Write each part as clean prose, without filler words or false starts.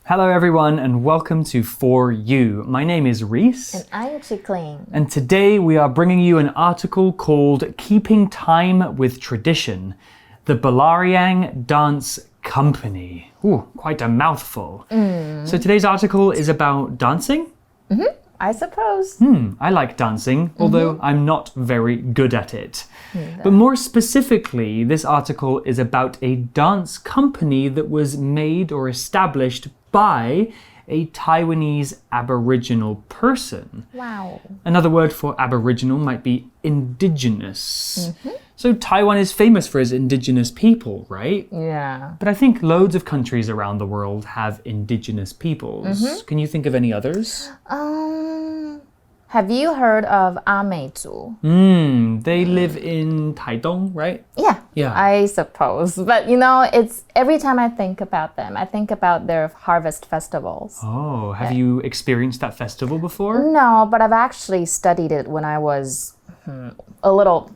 Hello everyone and welcome to For You. My name is Reese. And I'm Chikling. And today we are bringing you an article called Keeping Time with Tradition, the布拉瑞扬 Dance Company. Ooh, quite a mouthful. So today's article is about dancing? I suppose. I like dancing, although I'm not very good at it. But more specifically, this article is about a dance company that was made or established by a Taiwanese Aboriginal person. Wow. Another word for Aboriginal might be indigenous. So Taiwan is famous for its indigenous people, right? Yeah. But I think loads of countries around the world have indigenous peoples. Can you think of any others? Have you heard of Ameizhu? They live in Taidong, right? Yeah, I suppose. But you know, it's every time I think about them, I think about their harvest festivals. Oh, have you experienced that festival before? No, but I've actually studied it when I was a little,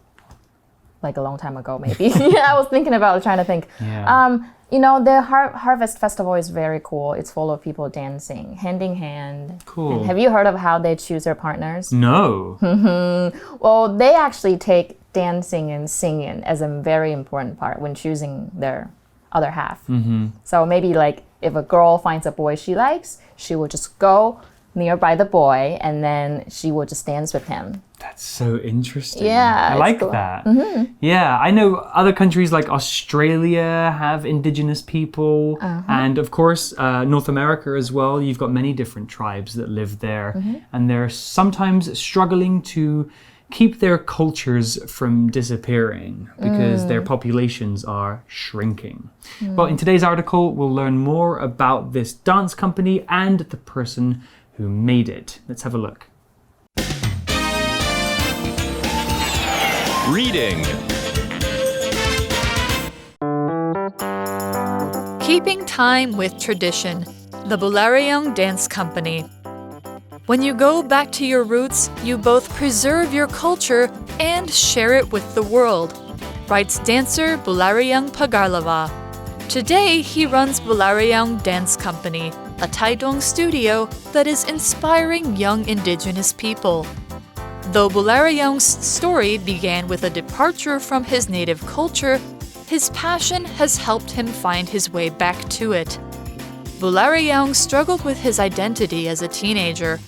like a long time ago maybe. I was thinking about trying to think. Yeah. You know, the Harvest Festival is very cool. It's full of people dancing, hand in hand. Cool. And have you heard of how they choose their partners? No. Well, they actually take dancing and singing as a very important part when choosing their other half. So maybe like if a girl finds a boy she likes, she will just go nearby the boy and then she will just dance with him. That's so interesting. Yeah, I like cool. that. Yeah, I know other countries like Australia have indigenous people. And of course, North America as well. You've got many different tribes that live there. And they're sometimes struggling to keep their cultures from disappearing because their populations are shrinking. Well, in today's article, we'll learn more about this dance company and the person who made it. Let's have a look. Reading. Keeping Time with Tradition, the布拉瑞扬 Dance Company. When you go back to your roots, you both preserve your culture and share it with the world, writes dancer布拉瑞扬 Pagarlava. Today, he runs布拉瑞扬 Dance Company, a Taidong studio that is inspiring young indigenous people. Though布拉瑞扬's story began with a departure from his native culture, his passion has helped him find his way back to it.布拉瑞扬struggled with his identity as a teenager.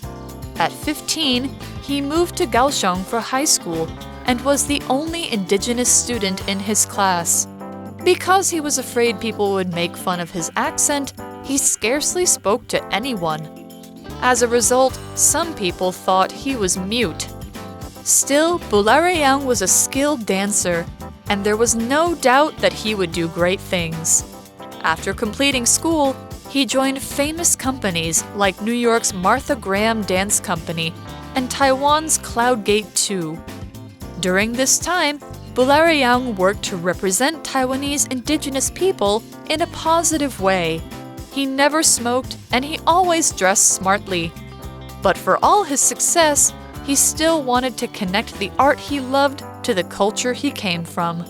At 15, he moved to Kaohsiung for high school and was the only indigenous student in his class. Because he was afraid people would make fun of his accent, he scarcely spoke to anyone. As a result, some people thought he was mute. Still,布拉瑞扬was a skilled dancer, and there was no doubt that he would do great things. After completing school, he joined famous companies like New York's Martha Graham Dance Company and Taiwan's Cloudgate 2. During this time,布拉瑞扬worked to represent Taiwanese indigenous people in a positive way. He never smoked, and he always dressed smartly. But for all his success, he still wanted to connect the art he loved to the culture he came from.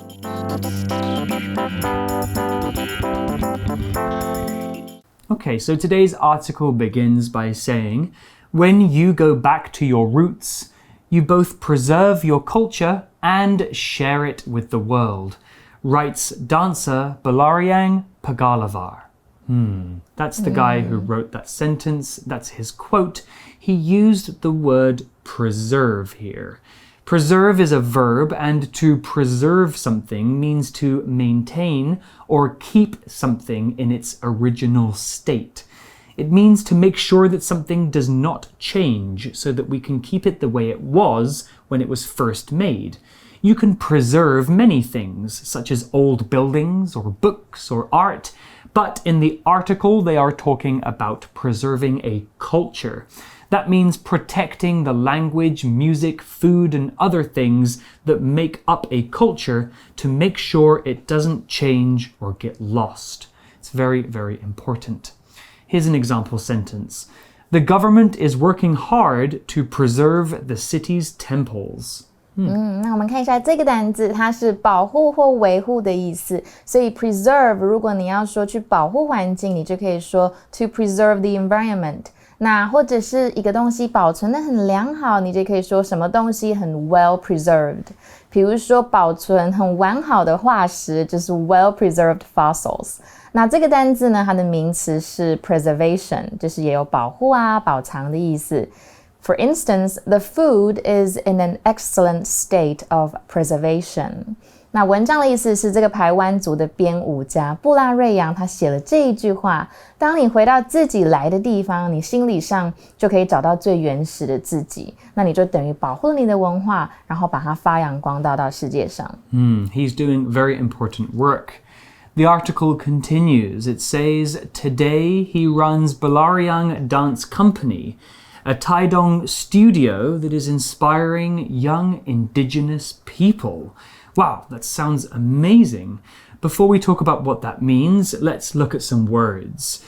Okay, so today's article begins by saying, when you go back to your roots, you both preserve your culture and share it with the world, writes dancer布拉瑞扬 Pagarlava. That's the guy who wrote that sentence. That's his quote. He used the word preserve here. Preserve is a verb, and to preserve something means to maintain or keep something in its original state. It means to make sure that something does not change so that we can keep it the way it was when it was first made. You can preserve many things, such as old buildings or books or art, but in the article they are talking about preserving a culture. That means protecting the language, music, food, and other things that make up a culture to make sure it doesn't change or get lost. It's very, very important. Here's an example sentence. The government is working hard to preserve the city's temples. 那我们看一下这个单字，它是保护或维护的意思。所以 preserve， 如果你要说去保护环境，你就可以说 to preserve the environment。那或者是一个东西保存得很良好，你就可以说什么东西很 well preserved。比如说保存很完好的化石，就是 well preserved fossils。那这个单字呢，它的名词是 preservation， 就是也有保护啊、保藏的意思。For instance, the food is in an excellent state of preservation. 那文章的意思是这个排湾族的编舞家布拉瑞扬他写了这一句话，当你回到自己来的地方，你心理上就可以找到最原始的自己，那你就等于保护了你的文化，然后把它发扬光大到世界上。He's doing very important work. The article continues. It says, today he runs Bularyang Dance Company, a Taidong studio that is inspiring young indigenous people. Wow, that sounds amazing. Before we talk about what that means, let's look at some words.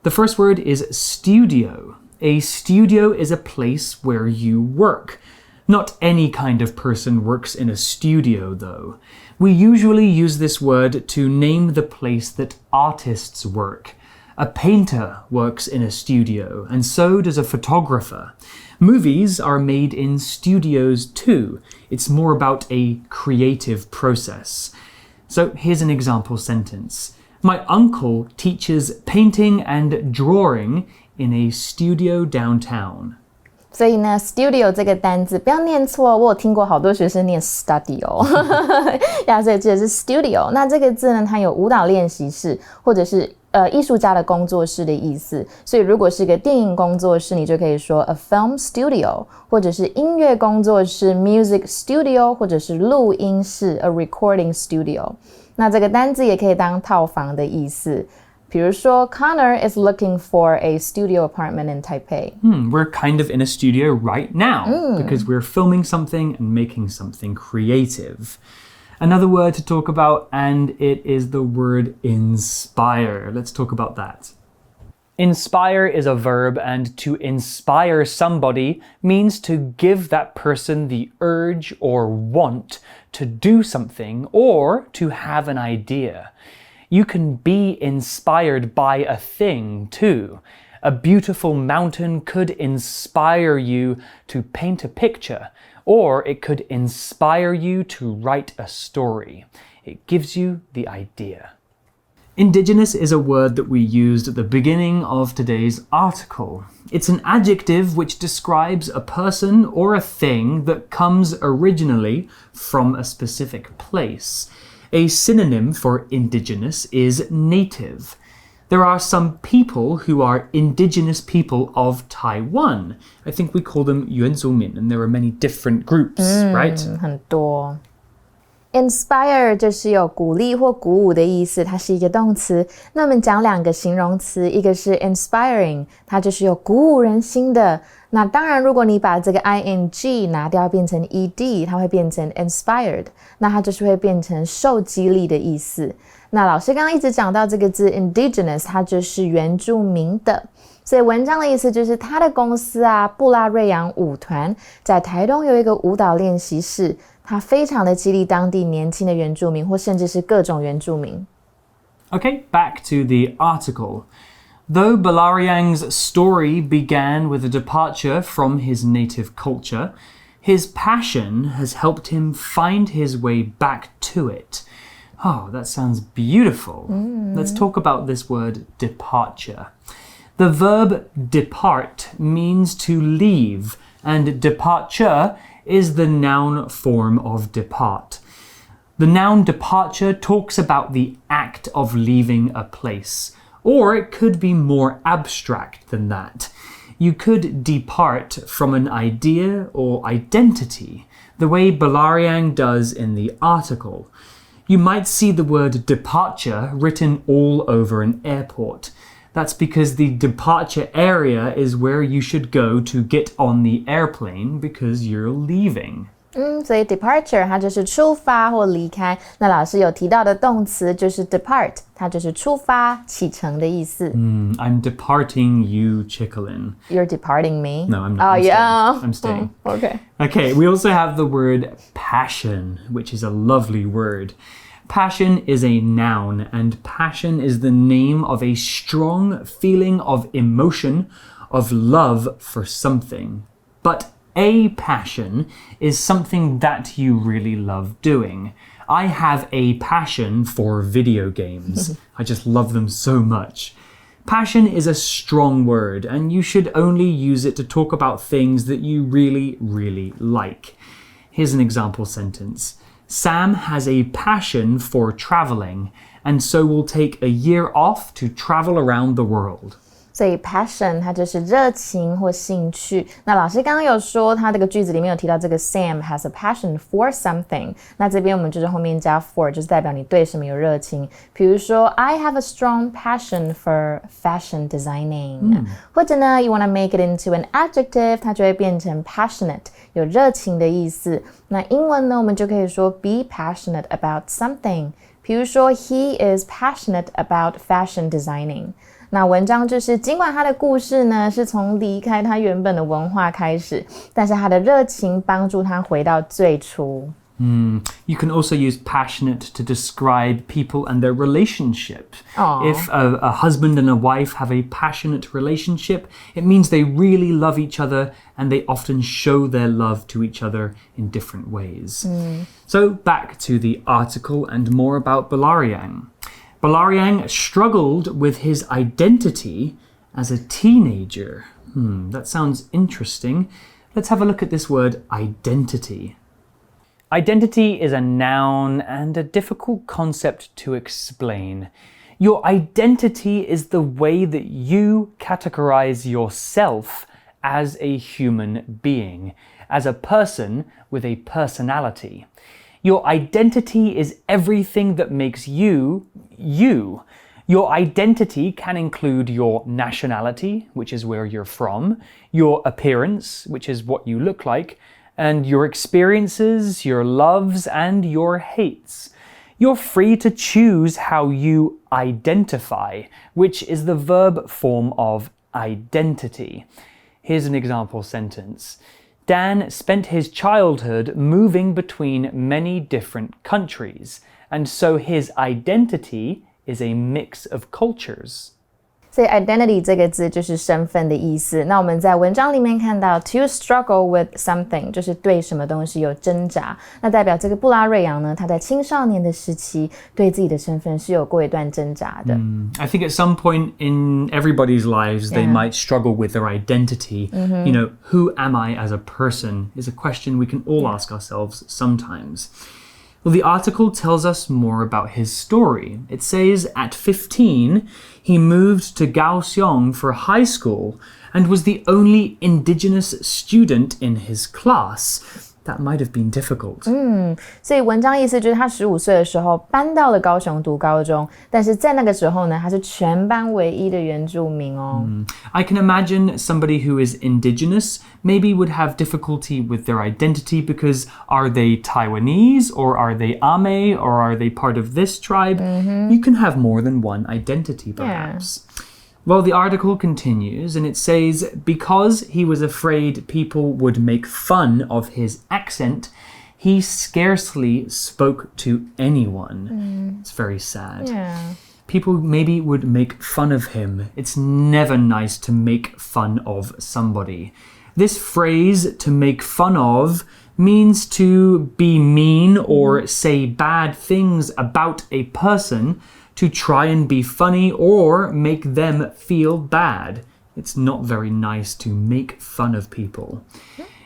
The first word is studio. A studio is a place where you work. Not any kind of person works in a studio, though. We usually use this word to name the place that artists work. A painter works in a studio, and so does a photographer. Movies are made in studios too. It's more about a creative process. So here's an example sentence. My uncle teaches painting and drawing in a studio downtown. 所以呢 studio 这个单字不要念错，我有听过好多学生念 studio 所以这是 studio。 那这个字呢，它有舞蹈练习室或者是艺术家的工作室的意思，所以如果是个电影工作室，你就可以说 a film studio， 或者是音乐工作室 music studio， 或者是录音室 a recording studio。 那这个单字也可以当套房的意思，比如说 Connor is looking for a studio apartment in Taipei. We're kind of in a studio right now because we're filming something and making something creative. Another word to talk about, and it is the word inspire. Let's talk about that. Inspire is a verb, and to inspire somebody means to give that person the urge or want to do something or to have an idea. You can be inspired by a thing too. A beautiful mountain could inspire you to paint a picture, or it could inspire you to write a story. It gives you the idea. Indigenous is a word that we used at the beginning of today's article. It's an adjective which describes a person or a thing that comes originally from a specific place. A synonym for indigenous is native. There are some people who are indigenous people of Taiwan. I think we call them 原住民, and there are many different groups, right? 很多。Inspire 就是有鼓励或鼓舞的意思，它是一个动词。那我们讲两个形容词，一个是 inspiring， 它就是有鼓舞人心的。那当然，如果你把这个 ing 拿掉变成 ed， 它会变成 inspired， 那它就是会变成受激励的意思。那老师刚刚一直讲到这个字 indigenous， 它就是原住民的。所以文章的意思就是他的公司啊，布拉瑞扬舞团在台东有一个舞蹈练习室，它非常的激励当地年轻的原住民，或甚至是各种原住民。Okay, back to the article. Though Bularyang's story began with a departure from his native culture, his passion has helped him find his way back to it. Oh, that sounds beautiful. Let's talk about this word departure. The verb depart means to leave, and departure is the noun form of depart. The noun departure talks about the act of leaving a place, or it could be more abstract than that. You could depart from an idea or identity, the way Bularyang does in the article. You might see the word departure written all over an airport. That's because the departure area is where you should go to get on the airplane because you're leaving. 所以 departure 它就是出发或离开。那老师有提到的动词就是 depart， 它就是出发、启程的意思。I'm departing you, Chicklin. You're departing me? No, I'm not. I'm staying. Okay. Okay, we also have the word passion, which is a lovely word. Passion is a noun, and passion is the name of a strong feeling of emotion, of love for something. But a passion is something that you really love doing. I have a passion for video games. I just love them so much. Passion is a strong word, and you should only use it to talk about things that you really, really like. Here's an example sentence. Sam has a passion for traveling, and so will take a year off to travel around the world. 所以 passion 它就是热情或兴趣。那老师刚刚有说，他这个句子里面有提到这个 Sam has a passion for something。那这边我们就是后面加 for， 就是代表你对什么有热情。比如说 I have a strong passion for fashion designing。或者呢 you want to make it into an adjective， 它就会变成 passionate， 有热情的意思。那英文呢，我们就可以说 be passionate about something。比如说 He is passionate about fashion designing。那文章就是尽管他的故事呢是从离开他原本的文化开始，但是他的热情帮助他回到最初。You can also use passionate to describe people and their relationship. If a husband and a wife have a passionate relationship, it means they really love each other and they often show their love to each other in different ways. So back to the article and more about Balariang. Balariang struggled with his identity as a teenager. That sounds interesting. Let's have a look at this word identity. Identity is a noun and a difficult concept to explain. Your identity is the way that you categorize yourself as a human being, as a person with a personality. Your identity is everything that makes you, you. Your identity can include your nationality, which is where you're from, your appearance, which is what you look like, and your experiences, your loves, and your hates. You're free to choose how you identify, which is the verb form of identity. Here's an example sentence. Dan spent his childhood moving between many different countries, and so his identity is a mix of cultures. 所以 identity 这个字就是身份的意思。那我们在文章里面看到 to struggle with something 就是对什么东西有挣扎。那代表这个布拉瑞扬呢，他在青少年的时期对自己的身份是有过一段挣扎的。I think at some point in everybody's lives, they might struggle with their identity. You know, who am I as a person is a question we can all ask ourselves sometimes. Well, the article tells us more about his story. It says at 15, he moved to Kaohsiung for high school and was the only indigenous student in his class. That might have been difficult. 所以文章意思就是他15岁的时候搬到了高雄读高中，但是在那个时候呢，他是全班唯一的原住民哦。I can imagine somebody who is indigenous maybe would have difficulty with their identity because are they Taiwanese or are they Ame or are they part of this tribe? You can have more than one identity perhaps. Well, the article continues and it says, because he was afraid people would make fun of his accent, he scarcely spoke to anyone. It's very sad. People maybe would make fun of him. It's never nice to make fun of somebody. This phrase, to make fun of, means to be mean or say bad things about a person, to try and be funny or make them feel bad. It's not very nice to make fun of people.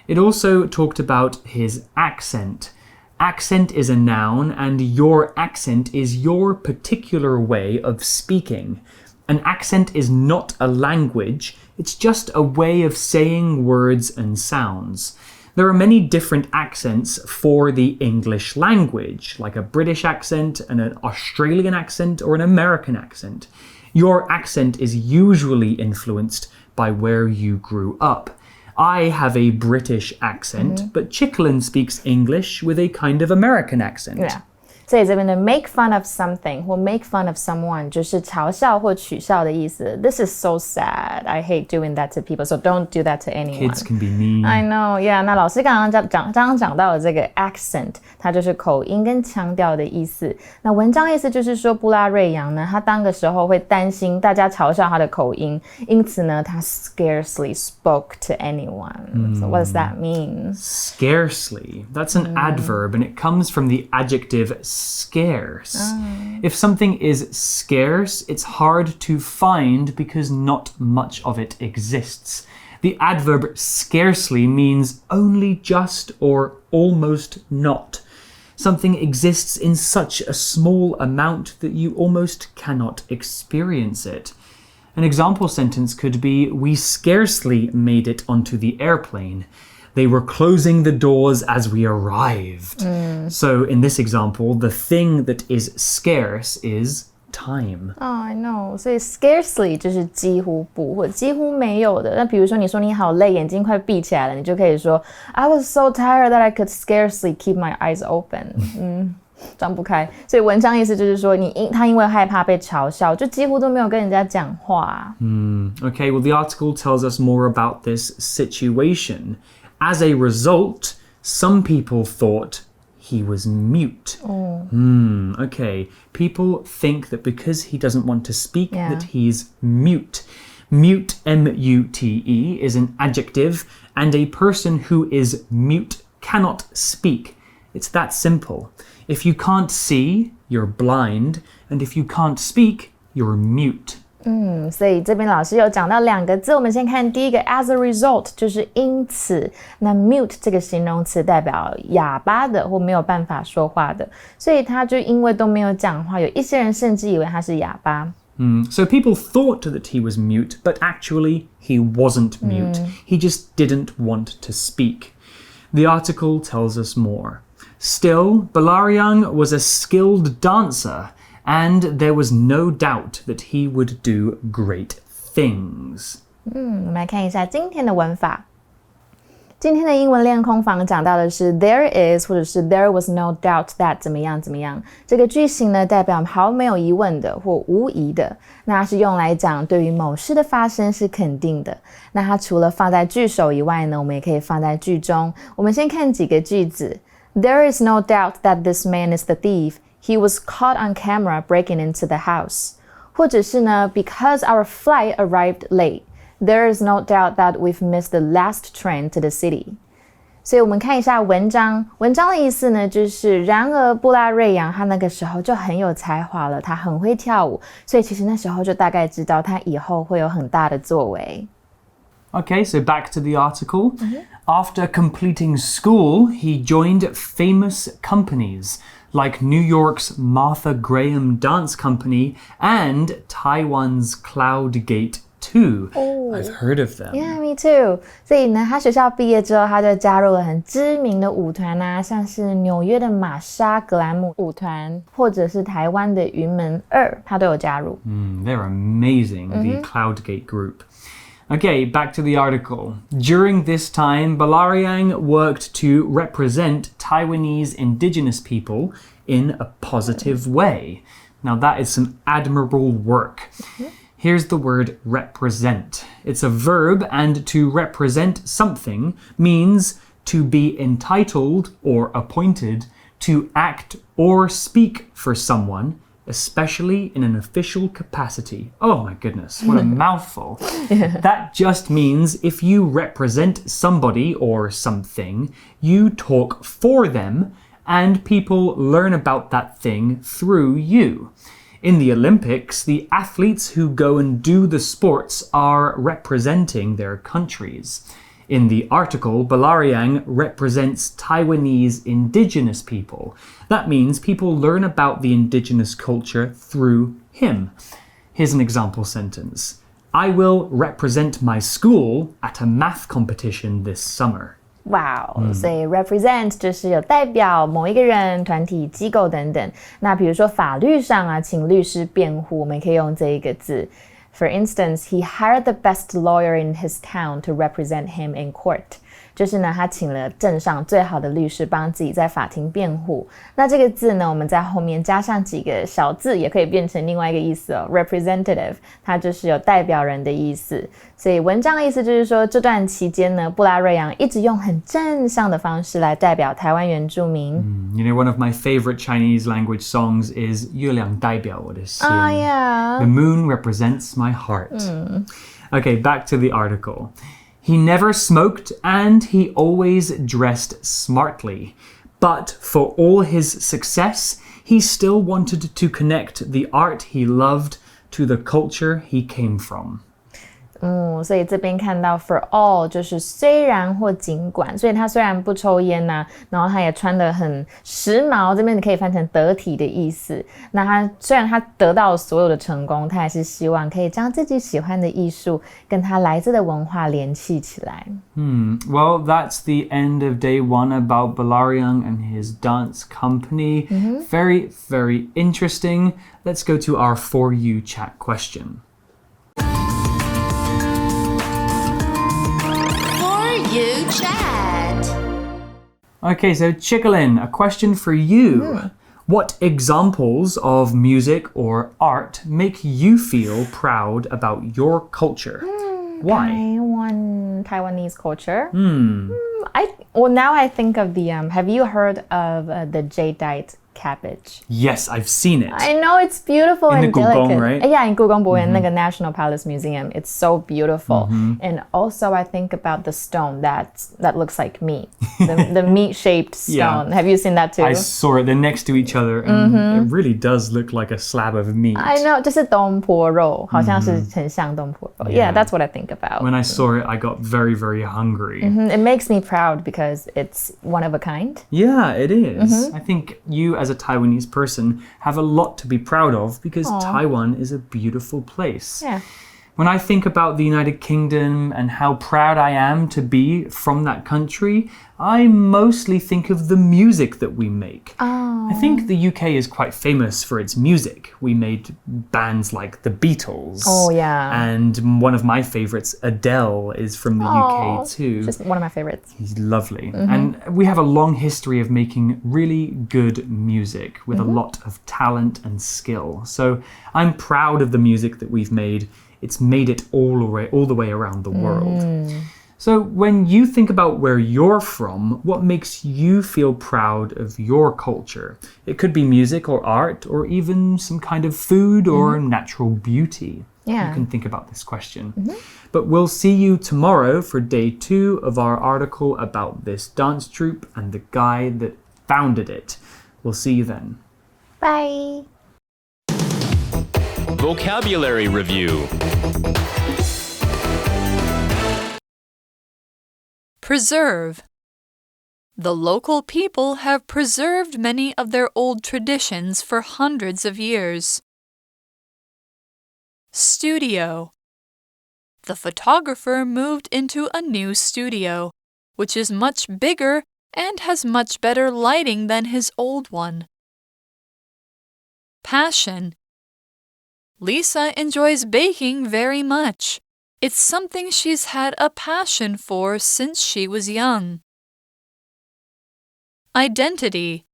It also talked about his accent. Accent is a noun, and your accent is your particular way of speaking. An accent is not a language, it's just a way of saying words and sounds. There are many different accents for the English language, like a British accent and an Australian accent or an American accent. Your accent is usually influenced by where you grew up. I have a British accent, but Chiklin speaks English with a kind of American accent. Yeah. 所以这边的 make fun of something 或 make fun of someone 就是嘲笑或取笑的意思。This is so sad. I hate doing that to people, so don't do that to anyone. Kids can be mean. I know, yeah. 那老师刚刚讲到的这个 accent， 它就是口音跟腔调的意思。那文章意思就是说，布拉瑞扬呢，他当个时候会担心大家嘲笑他的口音，因此呢，他 scarcely spoke to anyone. So what does that mean? Scarcely. That's an adverb, and it comes from the adjective scarce. If something is scarce, it's hard to find because not much of it exists. The adverb scarcely means only just or almost not. Something exists in such a small amount that you almost cannot experience it. An example sentence could be, we scarcely made it onto the airplane. They were closing the doors as we arrived. So in this example, the thing that is scarce is time. Oh, I know. 所以 scarcely 就是几乎不或几乎没有的。那比如说你说你好累，眼睛快闭起来了，你就可以说 I was so tired that I could scarcely keep my eyes open. 张不开。所以文章意思就是说他因为害怕被嘲笑，就几乎都没有跟人家讲话。Okay, well the article tells us more about this situation. As a result, some people thought he was mute. Okay. People think that because he doesn't want to speak, that he's mute. Mute, M-U-T-E, is an adjective, and a person who is mute cannot speak. It's that simple. If you can't see, you're blind, and if you can't speak, you're mute. 所以这边老师有讲到两个字，我们先看第一个 as a result 就是因此，那 mute 这个形容词代表哑巴的或没有办法说话的，所以他就因为都没有讲话，有一些人甚至以为他是哑巴。So people thought that he was mute, but actually he wasn't mute. He just didn't want to speak. The article tells us more. Still, Balariang was a skilled dancer, and there was no doubt that he would do great things. 我们来看一下今天的文法。今天的英文练空房讲到的是 there is 或者是 there was no doubt that 怎么样怎么样。这个句型呢代表毫没有疑问的或无疑的，那它是用来讲对于某事的发生是肯定的。那它除了放在句首以外呢，我们也可以放在句中。我们先看几个句子。There is no doubt that this man is the thief. He was caught on camera breaking into the house. 或者是呢 because our flight arrived late, there is no doubt that we've missed the last train to the city. 所以我们看一下文章的意思呢，就是然而布拉瑞扬他那个时候就很有才华了，他很会跳舞，所以其实那时候就大概知道他以后会有很大的作为。Okay, so back to the article. After completing school, he joined famous companies like New York's Martha Graham Dance Company and Taiwan's Cloudgate 2. I've heard of them. Yeah, me too. 所以呢，他学校毕业之后，他就加入了很知名的舞团啊，像是纽约的玛莎格兰姆舞团，或者是台湾的云门2，他都有加入。They're amazing, the Cloudgate group. Okay, back to the article. During this time, Balariang worked to represent Taiwanese indigenous people in a positive way. Now that is some admirable work. Here's the word represent. It's a verb, and to represent something means to be entitled or appointed to act or speak for someone, especially in an official capacity. Oh my goodness, what a mouthful. That just means if you represent somebody or something, you talk for them and people learn about that thing through you. In the Olympics, the athletes who go and do the sports are representing their countries. In the article, Balariang represents Taiwanese indigenous people. That means people learn about the indigenous culture through him. Here's an example sentence. I will represent my school at a math competition this summer. Wow, 所以 represent 就是有代表某一个人、团体、机构等等。那比如说法律上啊，请律师辩护，我们可以用这一个字。For instance, he hired the best lawyer in his town to represent him in court. 就是呢，他请了镇上最好的律师帮自己在法庭辩护。那这个字呢，我们在后面加上几个小字，也可以变成另外一个意思哦。Representative， 它就是有代表人的意思。所以文章的意思就是说，这段期间呢，布拉瑞扬一直用很正向的方式来代表台湾原住民。You know, one of my favorite Chinese language songs is 月亮代表我的心。Yeah. The moon represents my heart. Okay, back to the article. He never smoked and he always dressed smartly. But for all his success, he still wanted to connect the art he loved to the culture he came from. 所以这边看到 for all 就是虽然或尽管，所以他虽然不抽烟啊，然后他也穿得很时髦，这边你可以翻成得体的意思。那他虽然他得到所有的成功，他还是希望可以将自己喜欢的艺术跟他来自的文化联系起来。Well, that's the end of day 1 about Balariang and his dance company. Very, very interesting. Let's go to our For You chat question. You chat. Okay, so Chickalin, a question for you. What examples of music or art make you feel proud about your culture? Why? Taiwanese culture. Now I think of the have you heard of the jadeite cabbage? Yes, I've seen it. I know it's beautiful in and the delicate. Gugong, right? Yeah, in Gugong in the National Palace Museum. It's so beautiful. And also I think about the stone that looks like meat. The meat-shaped stone. Yeah. Have you seen that too? I saw it. They're next to each other and it really does look like a slab of meat. I know, 就是东坡肉，好像是很像东坡肉。Yeah, that's what I think about. When I saw it, I got very, very hungry. It makes me proud because it's one of a kind. Yeah, it is. I think you as a Taiwanese person have a lot to be proud of because Taiwan is a beautiful place. Yeah. When I think about the United Kingdom and how proud I am to be from that country, I mostly think of the music that we make. I think the UK is quite famous for its music. We made bands like the Beatles. Oh, yeah. And one of my favorites, Adele, is from the UK too. Just one of my favorites. He's lovely. And we have a long history of making really good music with a lot of talent and skill. So I'm proud of the music that we've made. It's made it all the way around the world. So when you think about where you're from, what makes you feel proud of your culture? It could be music or art or even some kind of food or natural beauty. Yeah. You can think about this question. But we'll see you tomorrow for day 2 of our article about this dance troupe and the guy that founded it. We'll see you then. Bye. Vocabulary Review. Preserve. The local people have preserved many of their old traditions for hundreds of years. Studio. The photographer moved into a new studio, which is much bigger and has much better lighting than his old one. Passion. Lisa enjoys baking very much. It's something she's had a passion for since she was young. Identity.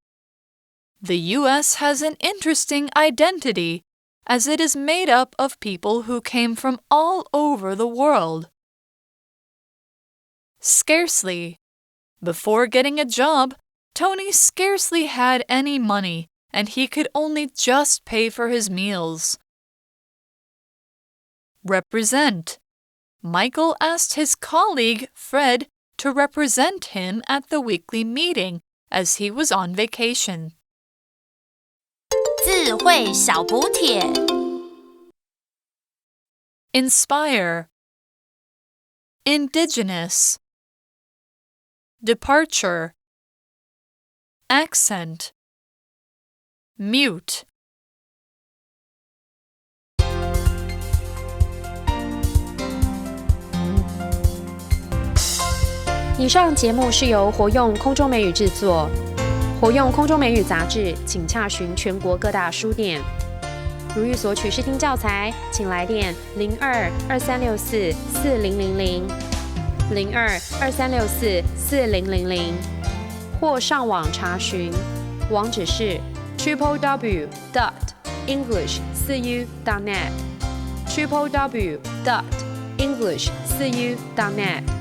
The U.S. has an interesting identity, as it is made up of people who came from all over the world. Scarcely. Before getting a job, Tony scarcely had any money, and he could only just pay for his meals. Represent. Michael asked his colleague, Fred, to represent him at the weekly meeting as he was on vacation. 字汇小补帖 Inspire. Indigenous. Departure. Accent. Mute. 以上节目是由活用空中美语制作，活用空中美语杂志，请洽询全国各大书店。如欲索取试听教材，请来电02-2364-4000 02-2364-4000，或上网查询，网址是 www.english4u.net www.english4u.net